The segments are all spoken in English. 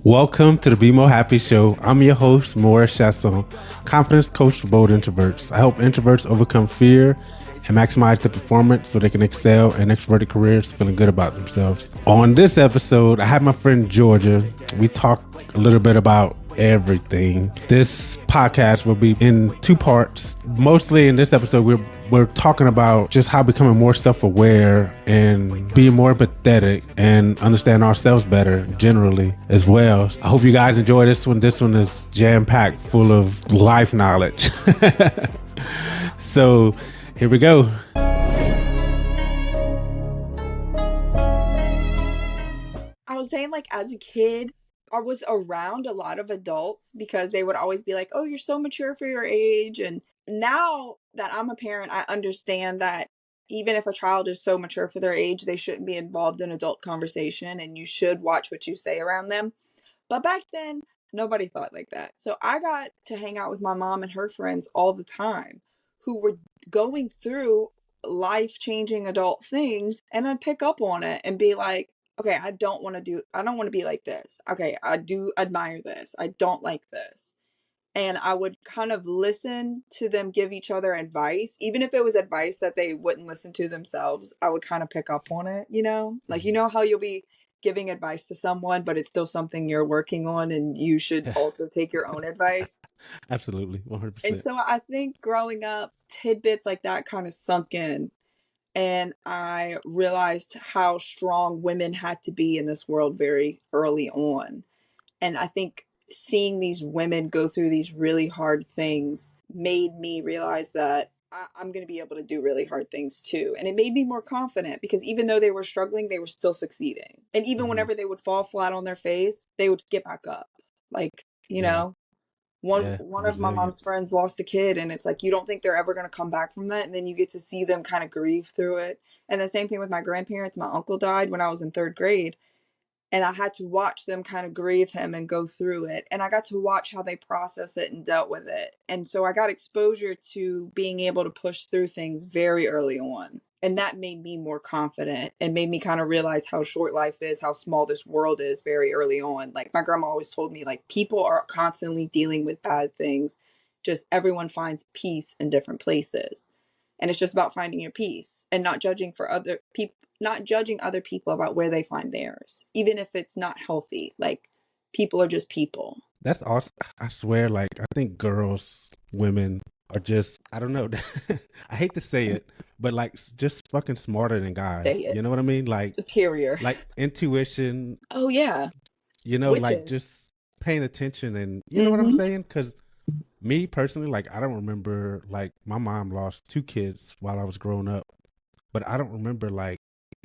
Welcome to the BeMoHappy Show. I'm your host, Maurice Chasson, confidence coach for bold introverts. I help introverts overcome fear and maximize their performance so they can excel in extroverted careers feeling good about themselves. On this episode, I have my friend Georgia. We talk a little bit about everything. This podcast will be in two parts. Mostly in this episode, we're talking about just how becoming more self-aware and being more empathetic and understand ourselves better generally as well. I hope you guys enjoy this one. This one is jam-packed full of life knowledge. So here we go. I was saying, like, as a kid, I was around a lot of adults because they would always be like, oh, you're so mature for your age. And now that I'm a parent, I understand that even if a child is so mature for their age, they shouldn't be involved in adult conversation and you should watch what you say around them. But back then, nobody thought like that. So I got to hang out with my mom and her friends all the time who were going through life-changing adult things, and I'd pick up on it and be like, okay, I don't want to be like this. Okay, I do admire this. I don't like this. And I would kind of listen to them give each other advice, even if it was advice that they wouldn't listen to themselves. I would kind of pick up on it, like, how you'll be giving advice to someone, but it's still something you're working on and you should also take your own advice. Absolutely, 100%. And so I think growing up, tidbits like that kind of sunk in. And I realized how strong women had to be in this world very early on. And I think seeing these women go through these really hard things made me realize that I'm going to be able to do really hard things too. And it made me more confident because even though they were struggling, they were still succeeding. And even whenever they would fall flat on their face, they would get back up. Like, one of my mom's friends lost a kid, and it's like, you don't think they're ever going to come back from that. And then you get to see them kind of grieve through it. And the same thing with my grandparents. My uncle died when I was in third grade, and I had to watch them kind of grieve him and go through it. And I got to watch how they process it and dealt with it. And so I got exposure to being able to push through things very early on. And that made me more confident and made me kind of realize how short life is, how small this world is very early on. Like my grandma always told me, like, people are constantly dealing with bad things. Just everyone finds peace in different places. And it's just about finding your peace and not judging other people about where they find theirs, even if it's not healthy. Like, people are just people. That's awesome. I swear, like, I think women are just, I don't know. I hate to say it, but like just fucking smarter than guys. You know what I mean? Like superior, like intuition. Oh yeah. Like just paying attention and you know what I'm saying? Because me personally, like, I don't remember, like, my mom lost 2 kids while I was growing up, but I don't remember like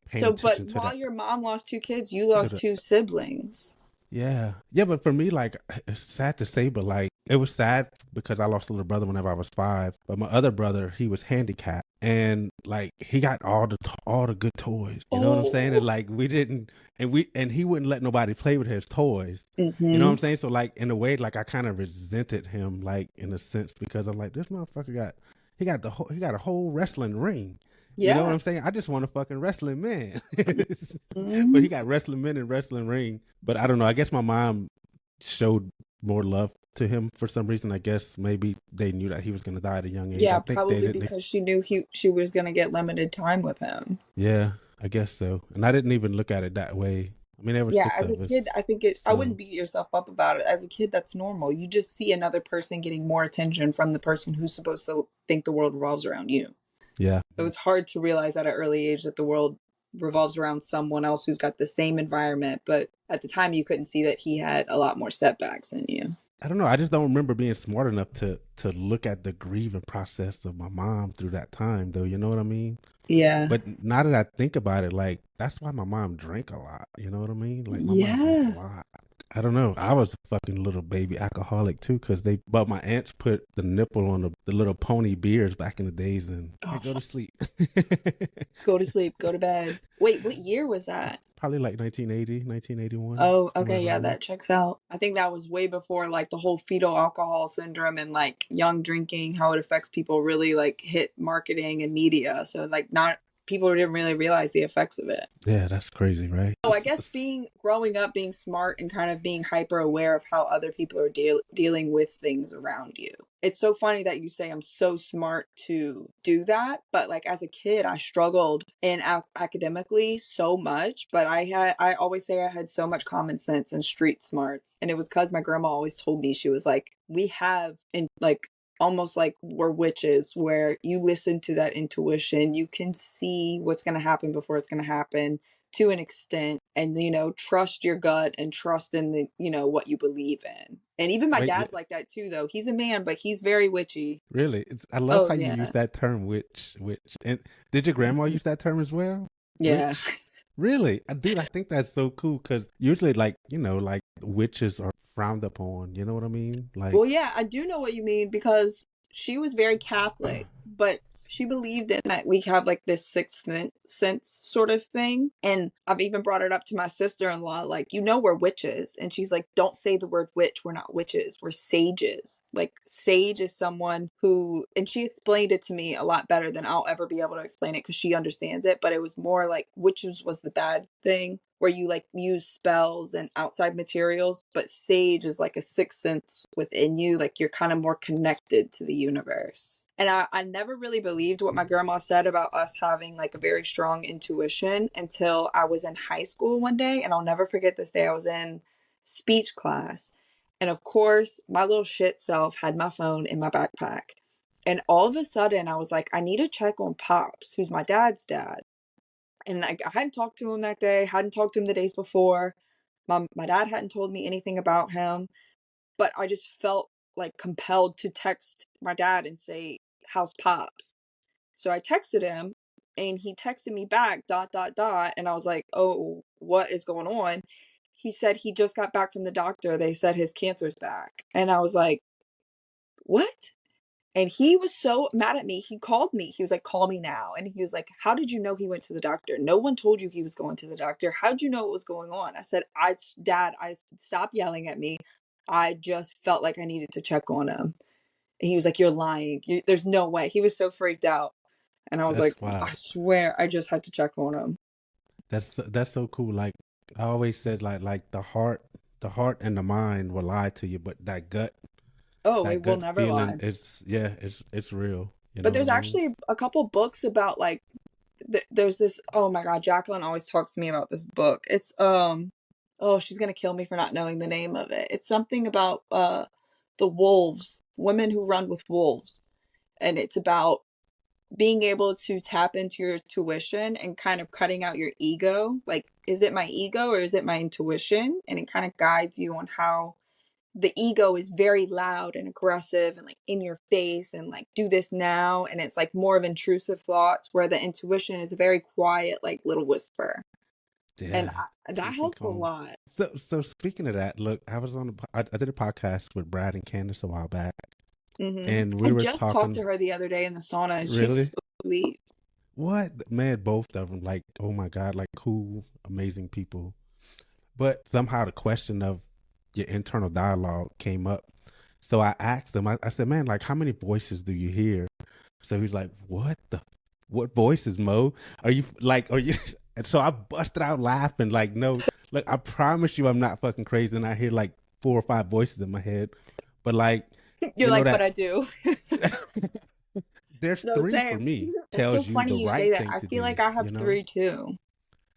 paying attention to But while your mom lost 2 kids, you lost 2 siblings. Yeah, but for me, like, it's sad to say, but like, it was sad because I lost a little brother whenever I was 5. But my other brother, he was handicapped, and like, he got all the good toys. You know what I'm saying? And like, we didn't, and he wouldn't let nobody play with his toys. You know what I'm saying? So like, in a way, like, I kind of resented him, like, in a sense, because I'm like, this motherfucker he got a whole wrestling ring. Yeah. You know what I'm saying? I just want a fucking wrestling man. But he got wrestling men and wrestling ring. But I don't know. I guess my mom showed more love to him for some reason. I guess maybe they knew that he was going to die at a young age. Yeah, probably because she knew she was going to get limited time with him. Yeah, I guess so. And I didn't even look at it that way. I mean, there were 6 of us. As a kid, I think I wouldn't beat yourself up about it. As a kid, that's normal. You just see another person getting more attention from the person who's supposed to think the world revolves around you. Yeah. So it's hard to realize at an early age that the world revolves around someone else who's got the same environment. But at the time, you couldn't see that he had a lot more setbacks than you. I don't know. I just don't remember being smart enough to look at the grieving process of my mom through that time, though. You know what I mean? Yeah. But now that I think about it, like, that's why my mom drank a lot. You know what I mean? Like, my mom drank a lot. I don't know. I was a fucking little baby alcoholic too, but my aunts put the nipple on the little pony beers back in the days, and I go to sleep. Go to sleep, go to bed. Wait, what year was that? Probably like 1980, 1981. Oh, okay, yeah, that checks out. I think that was way before like the whole fetal alcohol syndrome and like young drinking, how it affects people really like hit marketing and media. So like not people didn't really realize the effects of it. Yeah, that's crazy, right? So I guess growing up, being smart and kind of being hyper aware of how other people are dealing with things around you. It's so funny that you say I'm so smart to do that, but like as a kid, I struggled in academically so much, but I always say I had so much common sense and street smarts, and it was because my grandma always told me, she was like, we have in like almost like we're witches, where you listen to that intuition, you can see what's going to happen before it's going to happen to an extent, and trust your gut and trust in the what you believe in. And even my Wait, dad's like that too, though. He's a man, but he's very witchy. really? I love Oh how you use yeah. that term, witch. And did your grandma use that term as well? Yeah. Witch? Really? Dude, I think that's so cool because usually, like, like witches are frowned upon. You know what I mean? Like, Well, yeah, I do know what you mean, because she was very Catholic, but she believed in that we have like this sixth sense sort of thing. And I've even brought it up to my sister-in-law, like, we're witches. And she's like, don't say the word witch. We're not witches. We're sages. Like, sage is someone who, and she explained it to me a lot better than I'll ever be able to explain it because she understands it. But it was more like witches was the bad thing, where you like use spells and outside materials, but sage is like a sixth sense within you, like you're kind of more connected to the universe. And I never really believed what my grandma said about us having like a very strong intuition until I was in high school one day. And I'll never forget this day. I was in speech class, and of course my little shit self had my phone in my backpack, and all of a sudden I was like, I need to check on Pops, who's my dad's dad. And I hadn't talked to him that day, hadn't talked to him the days before. My dad hadn't told me anything about him, but I just felt like compelled to text my dad and say, how's Pops? So I texted him, and he texted me back, ... And I was like, oh, what is going on? He said he just got back from the doctor. They said his cancer's back. And I was like, what? And he was so mad at me. He called me. He was like, call me now. And he was like, how did you know he went to the doctor? No one told you he was going to the doctor. How'd you know what was going on? I said, Dad, stop yelling at me. I just felt like I needed to check on him. And he was like, you're lying. There's no way. He was so freaked out. And I was like, that's wild. I swear I just had to check on him. That's so cool. Like I always said, like the heart and the mind will lie to you, but that gut, Oh, that it will gut never feeling, lie. it's real. You know But what I there's mean? actually a couple books about like, there's this, oh my God, Jacqueline always talks to me about this book. It's, oh, she's gonna kill me for not knowing the name of it. It's something about the wolves, women who run with wolves. And it's about being able to tap into your intuition and kind of cutting out your ego. Like, is it my ego or is it my intuition? And it kind of guides you on how the ego is very loud and aggressive and like in your face and like do this now, and it's like more of intrusive thoughts, where the intuition is a very quiet like little whisper. And Yeah. that Keep it helps a going. lot. So speaking of that, look, I was on I did a podcast with Brad and Candace a while back, and I we were just talked to talking. her the other day in the sauna, and she's Really? so sweet. What, man? Both of them, like, oh my God, like cool, amazing people. But somehow the question of your internal dialogue came up. So I asked him, I said, man, like, how many voices do you hear? So he's like, what voices, Mo? Are you? And so I busted out laughing, like, no, look, I promise you I'm not fucking crazy. And I hear like 4 or 5 voices in my head. But like, You're you know like, but that I do. there's No, three for same. me, It's so tells you the funny you say right that. thing I to feel do, like I have three too.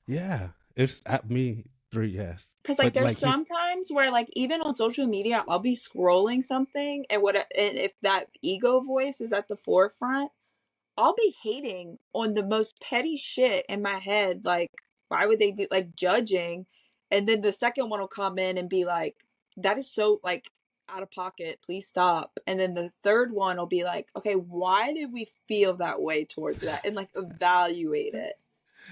Yeah, it's at me 3, yes. Because like But there's like he's sometimes where like even on social media I'll be scrolling something, and if that ego voice is at the forefront, I'll be hating on the most petty shit in my head, like why would they do, like judging, and then the second one will come in and be like, that is so like out of pocket, please stop. And then the third one will be like, okay, why did we feel that way towards that, and like evaluate it,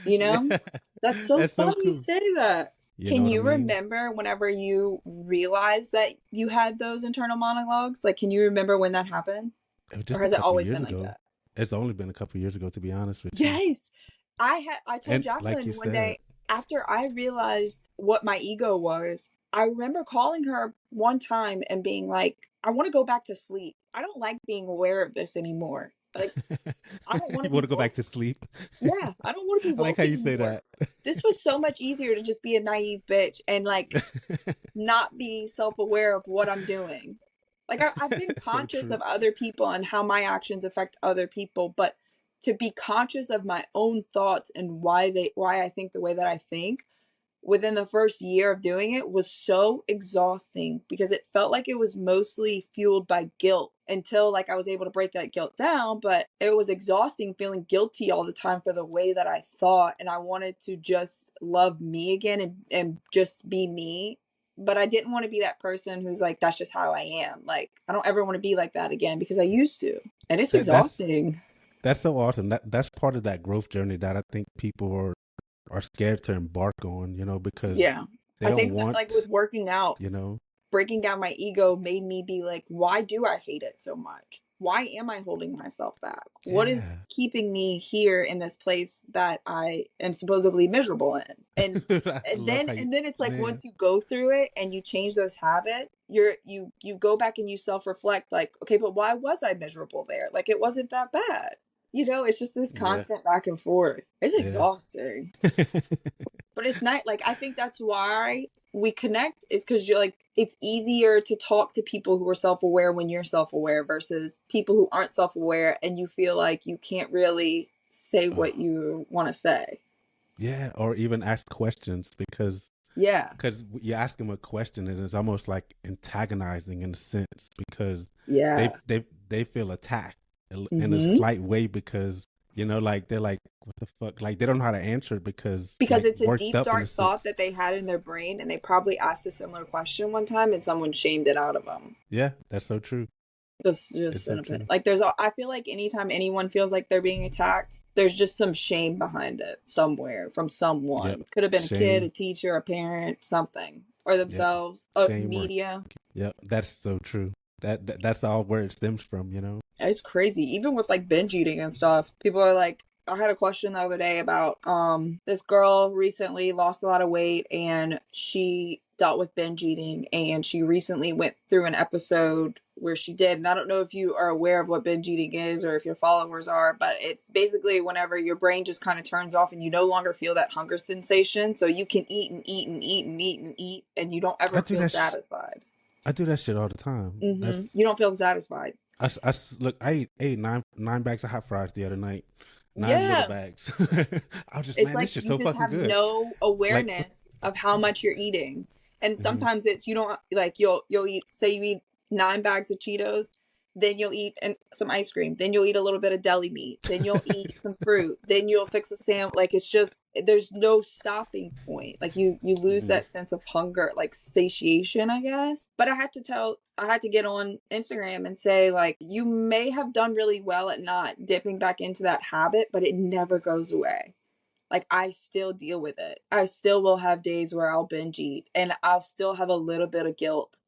you yeah, know? That's so that's so funny you cool. say that. You know Can what I you mean? remember whenever you realized that you had those internal monologues? Like, can you remember when that happened? It was Or just a has it couple always years been like ago. that? It's only been a couple years ago, to be honest with you. Yes. I told And like you Jacqueline one said, day, after I realized what my ego was, I remember calling her one time and being like, I want to go back to sleep. I don't like being aware of this anymore. Like, I don't want You to be want to go back woke. to sleep? Yeah, I don't want to be I like woke how you say anymore. that. This was so much easier to just be a naive bitch and like not be self-aware of what I'm doing. Like I've been So conscious true. of other people and how my actions affect other people, but to be conscious of my own thoughts and why I think the way that I think within the first year of doing it was so exhausting because it felt like it was mostly fueled by guilt until like I was able to break that guilt down, but it was exhausting feeling guilty all the time for the way that I thought, and I wanted to just love me again and just be me. But I didn't want to be that person who's like, that's just how I am. Like, I don't ever want to be like that again because I used to. And it's That that's exhausting. that's so awesome. That's part of that growth journey that I think people are scared to embark on, because Yeah. they I don't think that like want, with working out, you know. breaking down my ego made me be like, why do I hate it so much? Why am I holding myself back? What is Yeah. keeping me here in this place that I am supposedly miserable in? And I and love then how you, and then it's like man. once you go through it and you change those habits, you go back and you self-reflect like, okay, but why was I miserable there? Like it wasn't that bad. It's just this Yeah. constant back and forth. It's Yeah. exhausting. But it's not like I think that's why we connect is because you're like it's easier to talk to people who are self-aware when you're self-aware versus people who aren't self-aware and you feel like you can't really say Oh, what you want to say. yeah, or even ask questions Yeah. because you ask them a question and it's almost like antagonizing in a sense because they Yeah. they they feel attacked in a Mm-hmm. slight way because like they're like what the fuck, like they don't know how to answer it because Because like it's a worked deep, up in a dark thought sense. that they had in their brain and they probably asked a similar question one time and someone shamed it out of them. Yeah, that's so true. It's Just so an opinion. true. Like I feel like anytime anyone feels like they're being attacked, there's just some shame behind it somewhere from Yep. someone. Could have been a kid, a Shame. teacher, a parent, something, or Yep. themselves, Shame or media. yep. That's so true. That's all where it stems from. It's crazy. Even with like binge eating and stuff, people are like, I had a question the other day about this girl recently lost a lot of weight and she dealt with binge eating and she recently went through an episode where she did. And I don't know if you are aware of what binge eating is or if your followers are, but it's basically whenever your brain just kind of turns off and you no longer feel that hunger sensation. So you can eat and eat and eat and eat and eat and you don't I ever do feel that. satisfied. I do that shit all the time. That's You don't feel satisfied. look. I ate nine bags of hot fries the other night. 9 little Yeah. bags. I was just, It's man, like this shit's you so just fucking have good. no Like, awareness of how much you're eating. And mhm. sometimes it's you don't like you'll eat say you eat 9 bags of Cheetos, then you'll eat some ice cream, then you'll eat a little bit of deli meat, then you'll eat some fruit, then you'll fix a sandwich. Like it's just there's no stopping point. Like you lose Mhm. that sense of hunger, like satiation, I guess. But I had to get on Instagram and say like you may have done really well at not dipping back into that habit, but it never goes away. Like I still deal with it. I still will have days where I'll binge eat and I'll still have a little bit of guilt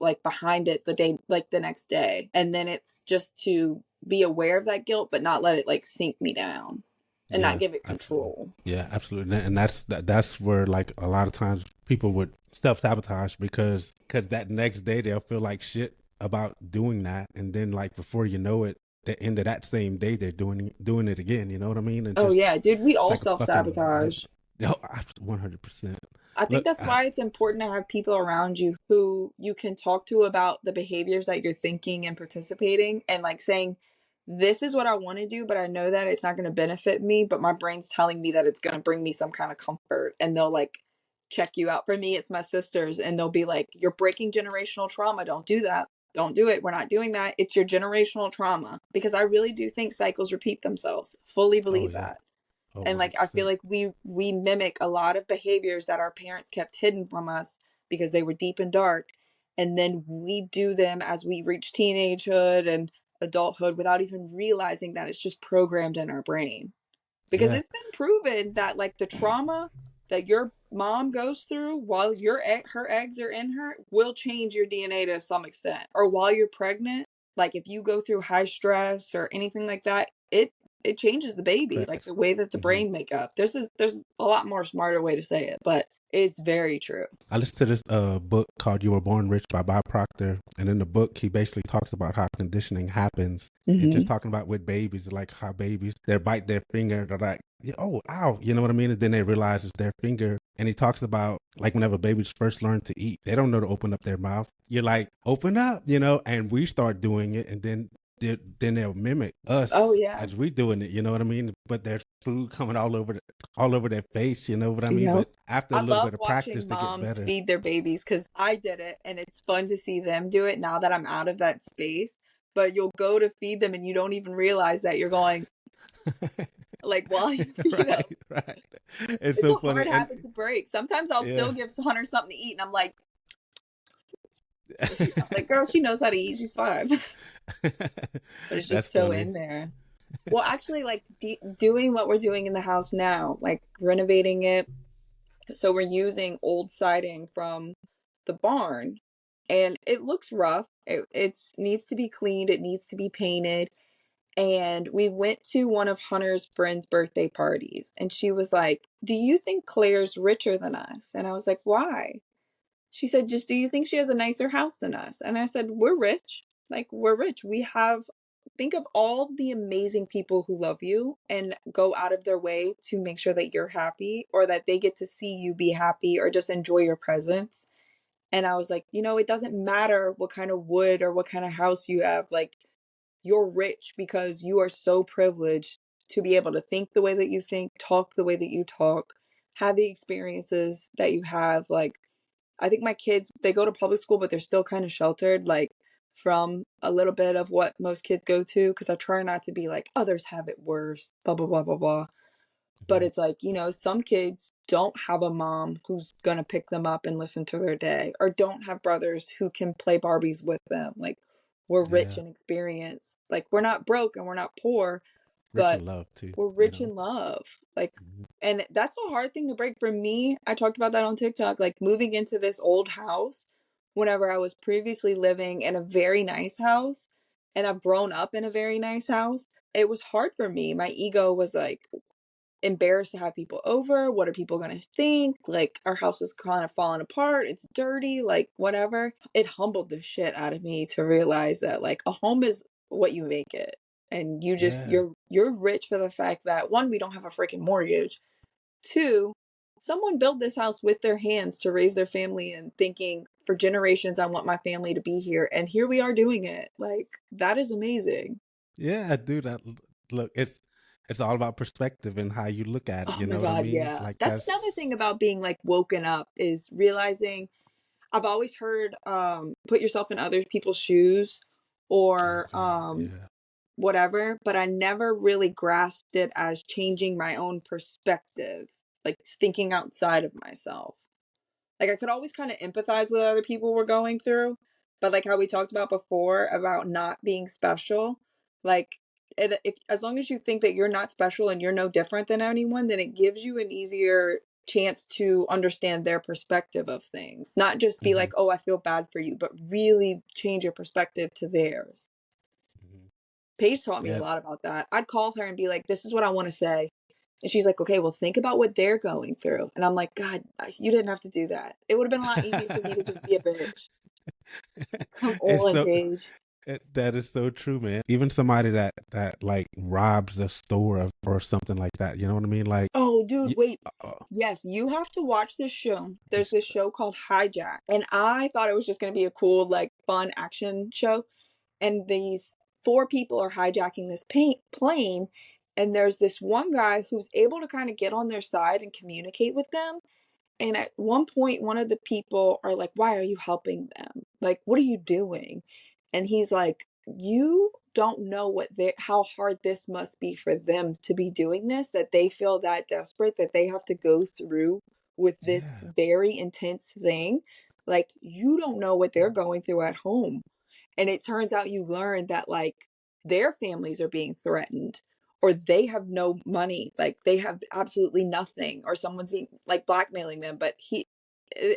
like behind it the day like the next day. And then it's just to be aware of that guilt but not let it like sink me down and not Yeah, give it absolutely. control. Yeah, absolutely. And that's where like a lot of times people would self sabotage because that next day they'll feel like shit about doing that, and then like before you know it, the end of that same day they're doing it again. You know what I mean? And Oh just yeah, dude, we it's all like a fucking loop. self-sabotage. No, 100%. I think Look, that's why it's important to have people around you who you can talk to about the behaviors that you're thinking and participating and like saying, this is what I want to do, but I know that it's not going to benefit me, but my brain's telling me that it's going to bring me some kind of comfort. And they'll like check you out. For me, it's my sisters, and they'll be like, you're breaking generational trauma. Don't do that. Don't do it. We're not doing that. It's your generational trauma. Because I really do think cycles repeat themselves. Fully oh believe yeah, that. oh And like I feel 100%. like we mimic a lot of behaviors that our parents kept hidden from us because they were deep and dark, and then we do them as we reach teenagehood and adulthood without even realizing that it's just programmed in our brain. Because Yeah, it's been proven that like the trauma that your mom goes through while her eggs are in her will change your DNA to some extent, or while you're pregnant, like if you go through high stress or anything like that, it changes the baby, like facts. the way that the Hmm. brain makeup. There's a lot more smarter way to say it, but It's very true. I listened to this book called You Were Born Rich by Bob Proctor. And in the book, he basically talks about how conditioning happens. And just Hmm. talking about with babies, like how babies, they bite their finger, they're like, oh, ow, you know what I mean? And then they realize it's their finger. And he talks about like whenever babies first learn to eat, they don't know to open up their mouth. You're like, open up, and we start doing it. And then they'll mimic Oh us yeah. as we doing it, you know what I mean? But there's food coming all over their face, you know what I mean? Yep. But after a I little love bit of practice, watching they get moms better. feed their babies because I did it and it's fun to see them do it now that I'm out of that space. But you'll go to feed them and you don't even realize that you're going like while you feed them. Right. It's It's so a funny. hard And habit to break. Sometimes I'll yeah. still give Hunter something to eat and I'm like, I'm like, girl, she knows how to eat. She's 5. But it's That's just so funny. in there. Well, actually, like doing what we're doing in the house now, like renovating it. So we're using old siding from the barn, and it looks rough. It's needs to be cleaned. It needs to be painted. And we went to one of Hunter's friend's birthday parties, and she was like, "Do you think Claire's richer than us?" And I was like, "Why?" She said, "Just do you think she has a nicer house than us?" And I said, "We're rich. Like, we're rich. We have, think of all the amazing people who love you and go out of their way to make sure that you're happy or that they get to see you be happy or just enjoy your presence." And I was like, it doesn't matter what kind of wood or what kind of house you have. Like, you're rich because you are so privileged to be able to think the way that you think, talk the way that you talk, have the experiences that you have. Like, I think my kids, they go to public school, but they're still kind of sheltered, like from a little bit of what most kids go to. Cause I try not to be like, others have it worse, blah, blah, blah, blah, blah. But Mhm. it's like, some kids don't have a mom who's going to pick them up and listen to their day, or don't have brothers who can play Barbies with them. Like, we're rich Yeah. in experience. Like, we're not broke and we're not poor, Rich but in love too, we're rich in love. Like, Mhm. and that's a hard thing to break for me. I talked about that on TikTok, like moving into this old house whenever I was previously living in a very nice house and I've grown up in a very nice house. It was hard for me. My ego was like embarrassed to have people over. What are people going to think? Like, our house is kind of falling apart. It's dirty, like whatever. It humbled the shit out of me to realize that like a home is what you make it. And you just Yeah. you're rich for the fact that, one, we don't have a freaking mortgage. Two, someone built this house with their hands to raise their family and thinking for generations I want my family to be here, and here we are doing it. Like, that is amazing. Yeah, dude. Look, it's all about perspective and how you look at it. Oh You my know what I god, mean? yeah. Like That's another that's thing about being like woken up, is realizing I've always heard put yourself in other people's shoes, oh or god, yeah, whatever, but I never really grasped it as changing my own perspective, like thinking outside of myself. Like, I could always kind of empathize with other people were going through, but like how we talked about before about not being special, like, if as long as you think that you're not special and you're no different than anyone, then it gives you an easier chance to understand their perspective of things. Not just be hmm like, "Oh, I feel bad for you," but really change your perspective to theirs. hmm Paige taught me a yeah. lot about that. I'd call her and be like, "This is what I want to say." And she's like, "Okay, well, think about what they're going through." And I'm like, "God, you didn't have to do that. It would have been a lot easier for me to just be a bitch." Come It's on, so Paige. that is so true, man. Even somebody that like robs a store or something like that. You know what I mean? Like, Oh, dude, you, wait. uh, Yes, you have to watch this show. There's this, this show called Hijack. And I thought it was just going to be a cool, like, fun action show. And these 4 people are hijacking this plane. And there's this one guy who's able to kind of get on their side and communicate with them. And at one point, one of the people are like, "Why are you helping them? Like, what are you doing?" And he's like, "You don't know how hard this must be for them to be doing this, that they feel that desperate that they have to go through with this yeah, very intense thing. Like, you don't know what they're going through at home." And it turns out you learn that like their families are being threatened, or they have no money, like they have absolutely nothing, or someone's being like blackmailing them. But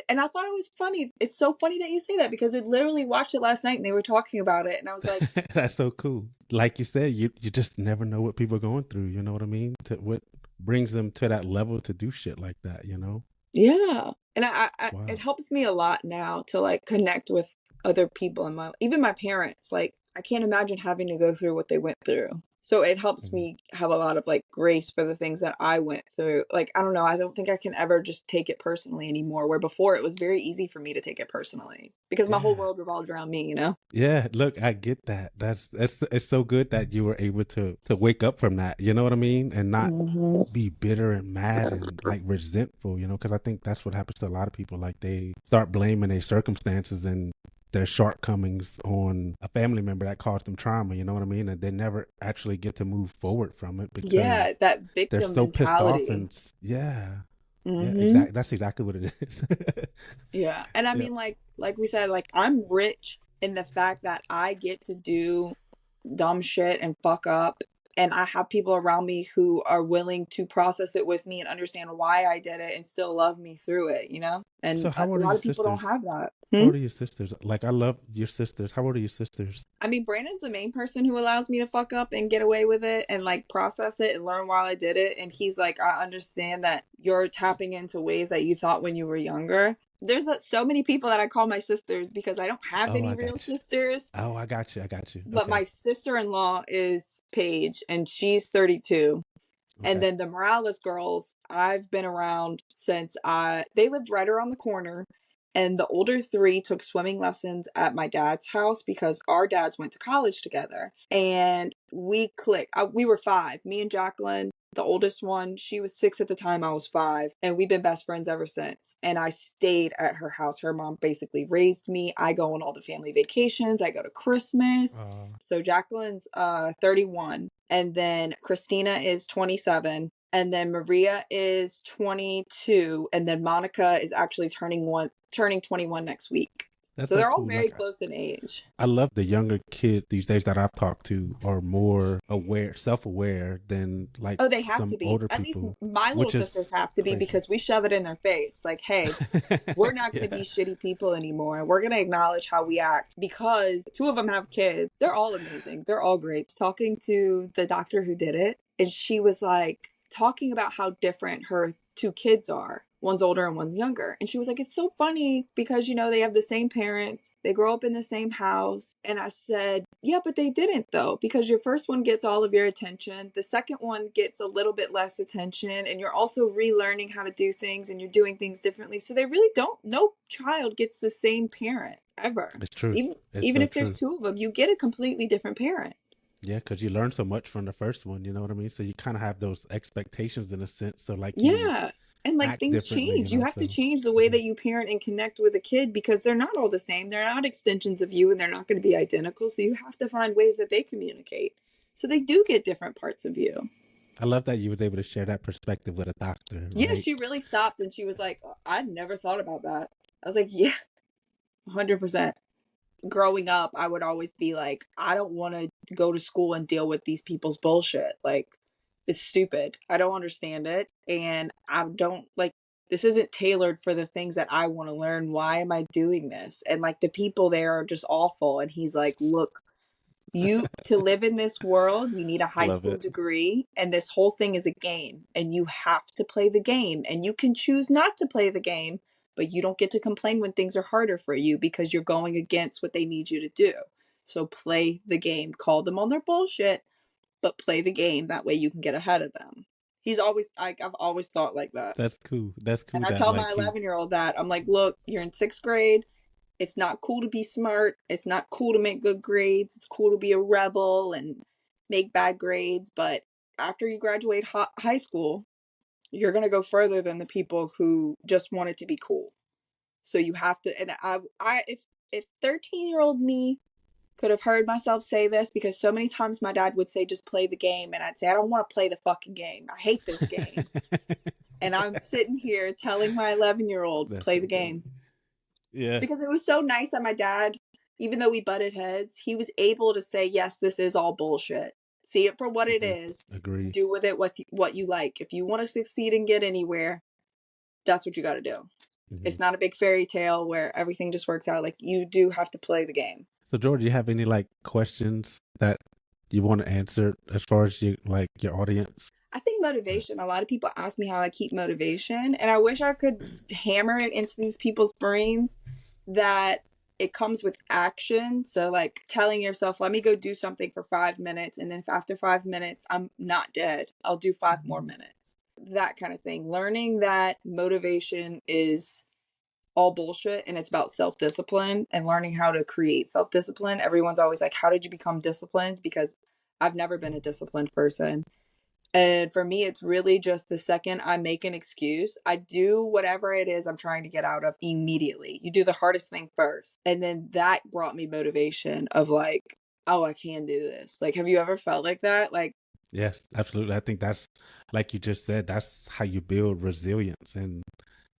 and I thought it was funny. It's so funny that you say that because I literally watched it last night and they were talking about it and I was like, that's so cool. Like you said, you just never know what people are going through. You know what I mean? To what brings them to that level to do shit like that. You know? Yeah. And I it Wow. helps me a lot now to like connect with other people in my, even my parents. Like I can't imagine having to go through what they went through. So it helps Mhm. me have a lot of like grace for the things that I went through. Like I don't know, I don't think I can ever just take it personally anymore, where before it was very easy for me to take it personally because my whole Yeah. world revolved around me, you know? Yeah, look, I get that. That's it's so good that you were able to wake up from that. You know what I mean? And not Mhm. be bitter and mad and like resentful, because I think that's what happens to a lot of people. Like they start blaming their circumstances and their shortcomings on a family member that caused them trauma, you know what I mean? And they never actually get to move forward from it because Yeah, that they're victim so pissed off mentality. and yeah. Yeah, Mhm. exactly. That's exactly what it is. Yeah. And I Yeah. mean like we said, like I'm rich in the fact that I get to do dumb shit and fuck up, and I have people around me who are willing to process it with me and understand why I did it and still love me through it, you know? So And how a old are lot your of people don't sisters? have that. How old are your sisters? Like I love your sisters. How old are your sisters? I mean, Brandon's the main person who allows me to fuck up and get away with it and like process it and learn while I did it. And he's like, I understand that you're tapping into ways that you thought when you were younger. There's so many people that I call my sisters because I don't have Oh, any I real got you. sisters. Oh, I got you. I got you. But Okay. my sister-in-law is Paige and she's 32. And Okay. then the Morales girls, I've been around since they lived right around the corner. And the older three took swimming lessons at my dad's house because our dads went to college together. And we clicked. We were five. Me and Jacqueline, the oldest one, she was six at the time. I was five. And we've been best friends ever since. And I stayed at her house. Her mom basically raised me. I go on all the family vacations. I go to Christmas. Uh, So Jacqueline's 31, and then Christina is 27, and then Maria is 22, and then Monica is actually turning 21 next week. that's So so they're all cool. very Like close in age. I love the younger kids these days that I've talked to are more aware, self-aware than like Oh, they have to some be. older At least people, my little which sisters is have to be crazy. because we shove it in their face. Like, hey, we're not going to be Yeah. shitty people anymore. We're going to acknowledge how we act because two of them have kids. They're all amazing. They're all great. Talking to the doctor who did it, and she was like talking about how different her two kids are. One's older and one's younger. And she was like, it's so funny because, they have the same parents. They grow up in the same house. And I said, yeah, but they didn't though, because your first one gets all of your attention. The second one gets a little bit less attention. And you're also relearning how to do things and you're doing things differently. So they really don't, no child gets the same parent ever. It's true. Even, It's even so if there's true. two of them, you get a completely different parent. Yeah, because you learn so much from the first one, you know what I mean? So you kind of have those expectations in a sense. So like you Yeah. And like act things differently, change. You have to so change the way mhm. that you parent and connect with a kid because they're not all the same. They're not extensions of you and they're not going to be identical. So you have to find ways that they communicate. So they do get different parts of you. I love that you was able to share that perspective with a doctor, Yeah, right? she really stopped and she was like, I'd never thought about that. I was like, yeah, 100%. Growing up, I would always be like, I don't want to go to school and deal with these people's bullshit. Like, it's stupid. I don't understand it. And I don't like, this isn't tailored for the things that I want to learn. Why am I doing this? And like, the people there are just awful. And he's like, look, you to live in this world, you need a high Love school it. degree, and this whole thing is a game, and you have to play the game, and you can choose not to play the game, but you don't get to complain when things are harder for you because you're going against what they need you to do. So play the game. Call them on their bullshit, but play the game. That way you can get ahead of them. He's always like, I've always thought like that. That's cool. That's And cool I that tell my like he 11-year-old that I'm like, look, you're in sixth grade. It's not cool to be smart. It's not cool to make good grades. It's cool to be a rebel and make bad grades. But after you graduate high school, you're going to go further than the people who just want it to be cool. So you have to, and if 13-year-old me could have heard myself say this, because so many times my dad would say, just play the game. And I'd say, I don't want to play the fucking game. I hate this game. And I'm sitting here telling my 11-year-old, That's play so the funny. game. Yeah. Because it was so nice that my dad, even though we butted heads, he was able to say, yes, this is all bullshit. See it for what it Hmm. is. Agree. Do with it what you like. If you want to succeed and get anywhere, that's what you got to do. Hmm. It's not a big fairy tale where everything just works out. Like, you do have to play the game. So George, do you have any like questions that you want to answer as far as your audience? I think motivation, a lot of people ask me how I keep motivation, and I wish I could hammer it into these people's brains that it comes with action. So, like telling yourself, let me go do something for 5 minutes, and then after 5 minutes, I'm not dead. I'll do 5 more minutes. That kind of thing. Learning that motivation is all bullshit and it's about self-discipline and learning how to create self-discipline. Everyone's always like, how did you become disciplined? Because I've never been a disciplined person. And for me, it's really just the second I make an excuse, I do whatever it is I'm trying to get out of immediately. You do the hardest thing first. And then that brought me motivation of like, oh, I can do this. Like, have you ever felt like that? Like, Yes, absolutely. I think that's, like you just said, that's how you build resilience and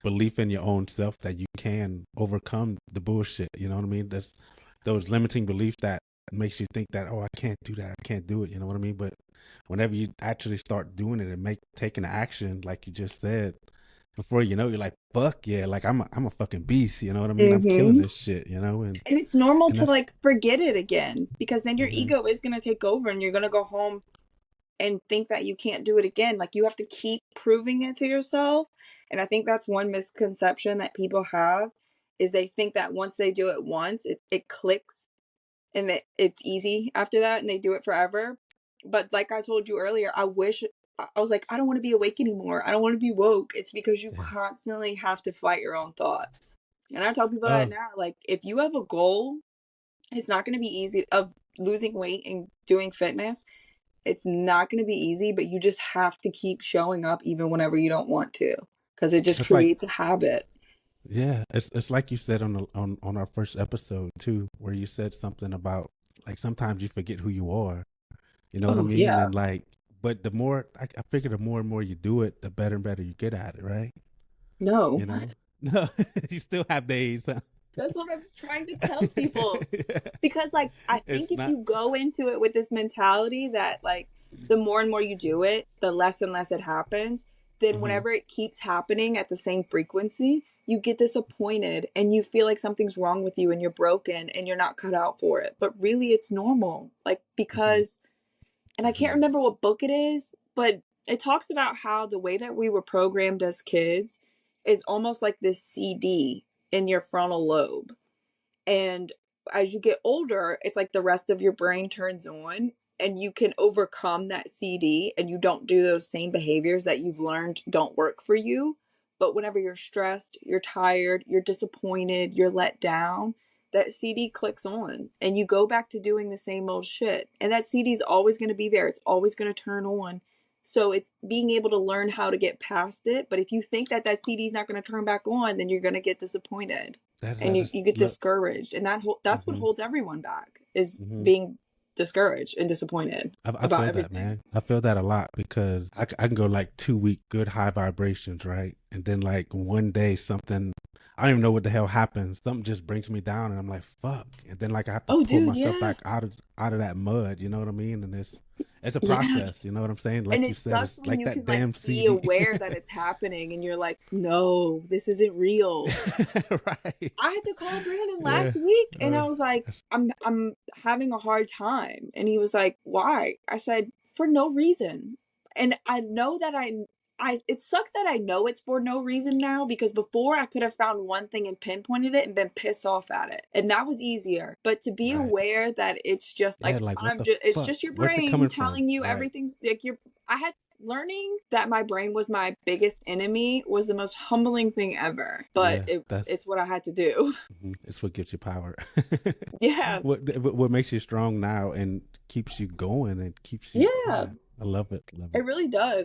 belief in your own self that you can overcome the bullshit. You know what I mean? That's those limiting beliefs that makes you think that, oh, I can't do that. I can't do it. You know what I mean? But whenever you actually start doing it and taking action, like you just said, before you know, you're like, fuck yeah, like I'm a fucking beast. You know what I mean? I'm killing this shit. You know, and it's normal and to that's like forget it again, because then your mhm, ego is going to take over and you're going to go home and think that you can't do it again. Like, you have to keep proving it to yourself. And I think that's one misconception that people have, is they think that once they do it once, it clicks and that it's easy after that and they do it forever. But like I told you earlier, I was like, I don't want to be awake anymore. I don't want to be woke. It's because you yeah. constantly have to fight your own thoughts. And I tell people that Oh, now, like, if you have a goal, it's not going to be easy, of losing weight and doing fitness. It's not going to be easy, but you just have to keep showing up even whenever you don't want to, because it just it's like, creates a habit. yeah, it's like you said on our first episode too, where you said something about like sometimes you forget who you are. You know what I Oh, mean? yeah. And like, but the more I figure, the more and more you do it, the better and better you get at it, right? No. You know, no, you still have days. Huh? That's what I was trying to tell people. Because, like, I think It's if not. you go into it with this mentality that, like, the more and more you do it, the less and less it happens, then Hmm. whenever it keeps happening at the same frequency, you get disappointed and you feel like something's wrong with you and you're broken and you're not cut out for it. But really, it's normal. Like, Hmm. because, and I can't remember what book it is, but it talks about how the way that we were programmed as kids is almost like this CD in your frontal lobe. And as you get older, it's like the rest of your brain turns on and you can overcome that CD and you don't do those same behaviors that you've learned don't work for you. But whenever you're stressed, you're tired, you're disappointed, you're let down, that CD clicks on and you go back to doing the same old shit. And that CD is always going to be there. It's always going to turn on. So it's being able to learn how to get past it. But if you think that that CD is not going to turn back on, then you're going to get disappointed and That is you get look. discouraged, and that's what Hmm. holds everyone back, is Hmm. being discouraged and disappointed I about feel that, everything. man. I feel that a lot because I can go like 2 week good high vibrations, right? And then like one day something, I don't even know what the hell happens. Something just brings me down, and I'm like, fuck. And then like I have to Oh, pull dude, myself yeah. back out of that mud. You know what I mean? And it's a Yeah. process. You know what I'm saying? And Like you it said, sucks it's when like you that can like damn be CD. aware that it's happening and you're like, no, this isn't real. Right? I had to call Brandon Yeah. last week and I Uh, was like, I'm having a hard time. And he was like, why? I said, for no reason. And I know that I it sucks that I know it's for no reason now, because before I could have found one thing and pinpointed it and been pissed off at it. And that was easier. But to be right. aware that it's just Yeah. like Like what the it's fuck? just your Where's it brain coming from? telling you Right. everything's like I had learning that my brain was my biggest enemy was the most humbling thing ever. But Yeah. That's it's what I had to do. it's what gives you power. Yeah. What makes you strong now and keeps you going and keeps you, Yeah. yeah, I love it. Love It it. really does.